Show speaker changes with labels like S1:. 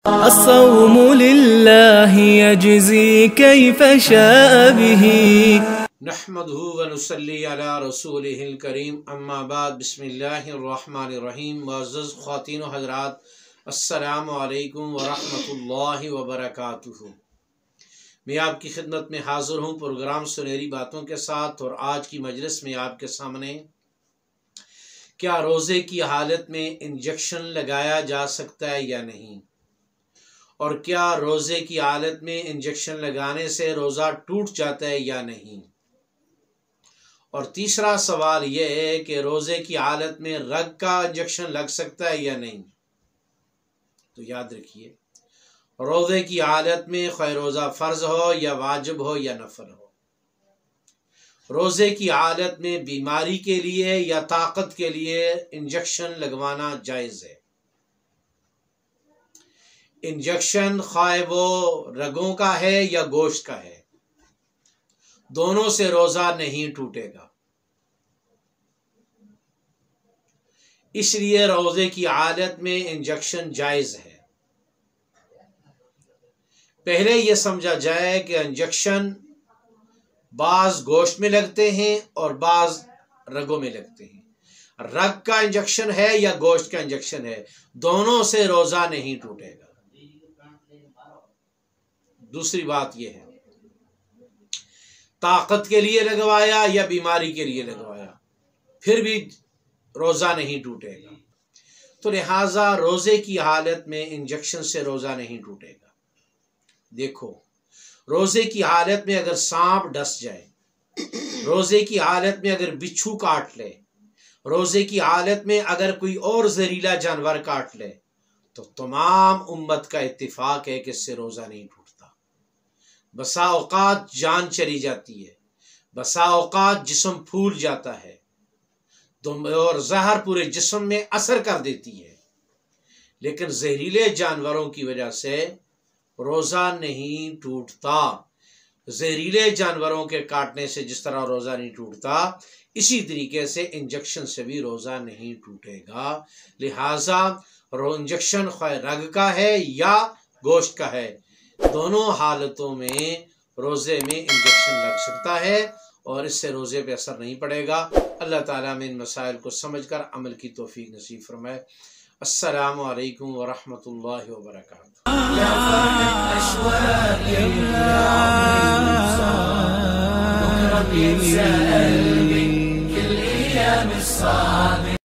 S1: الصوم لله يجزي كيف شاء به
S2: نحمده ونصلي على رسوله الكريم اما بعد بسم اللہ الرحمن الرحیم. معزز خواتین و حضرات، السلام علیکم ورحمۃ اللہ وبرکاتہ. میں آپ کی خدمت میں حاضر ہوں پروگرام سنہری باتوں کے ساتھ، اور آج کی مجلس میں آپ کے سامنے کیا روزے کی حالت میں انجیکشن لگایا جا سکتا ہے یا نہیں، اور کیا روزے کی حالت میں انجیکشن لگانے سے روزہ ٹوٹ جاتا ہے یا نہیں، اور تیسرا سوال یہ ہے کہ روزے کی حالت میں رگ کا انجیکشن لگ سکتا ہے یا نہیں. تو یاد رکھیے، روزے کی حالت میں خواہ روزہ فرض ہو یا واجب ہو یا نفل ہو، روزے کی حالت میں بیماری کے لیے یا طاقت کے لیے انجیکشن لگوانا جائز ہے. انجیکشن خواہ وہ رگوں کا ہے یا گوشت کا ہے، دونوں سے روزہ نہیں ٹوٹے گا. اس لیے روزے کی حالت میں انجیکشن جائز ہے. پہلے یہ سمجھا جائے کہ انجیکشن بعض گوشت میں لگتے ہیں اور بعض رگوں میں لگتے ہیں. رگ کا انجیکشن ہے یا گوشت کا انجیکشن ہے، دونوں سے روزہ نہیں ٹوٹے گا. دوسری بات یہ ہے، طاقت کے لیے لگوایا یا بیماری کے لیے لگوایا، پھر بھی روزہ نہیں ٹوٹے گا. تو لہٰذا روزے کی حالت میں انجیکشن سے روزہ نہیں ٹوٹے گا. دیکھو، روزے کی حالت میں اگر سانپ ڈس جائے، روزے کی حالت میں اگر بچھو کاٹ لے، روزے کی حالت میں اگر کوئی اور زہریلا جانور کاٹ لے، تو تمام امت کا اتفاق ہے کہ اس سے روزہ نہیں ٹوٹتا. بسا اوقات جان چلی جاتی ہے، بسا اوقات جسم پھول جاتا ہے اور زہر پورے جسم میں اثر کر دیتی ہے، لیکن زہریلے جانوروں کی وجہ سے روزہ نہیں ٹوٹتا. زہریلے جانوروں کے کاٹنے سے جس طرح روزہ نہیں ٹوٹتا، اسی طریقے سے انجیکشن سے بھی روزہ نہیں ٹوٹے گا. لہٰذا انجیکشن خواہ رگ کا ہے یا گوشت کا ہے، دونوں حالتوں میں روزے میں انجیکشن لگ سکتا ہے اور اس سے روزے پہ اثر نہیں پڑے گا. اللہ تعالیٰ میں ان مسائل کو سمجھ کر عمل کی توفیق نصیب فرمائے. السلام علیکم ورحمۃ اللہ وبرکاتہ.
S1: بكرة بيتساءل من كل أيام الصالح.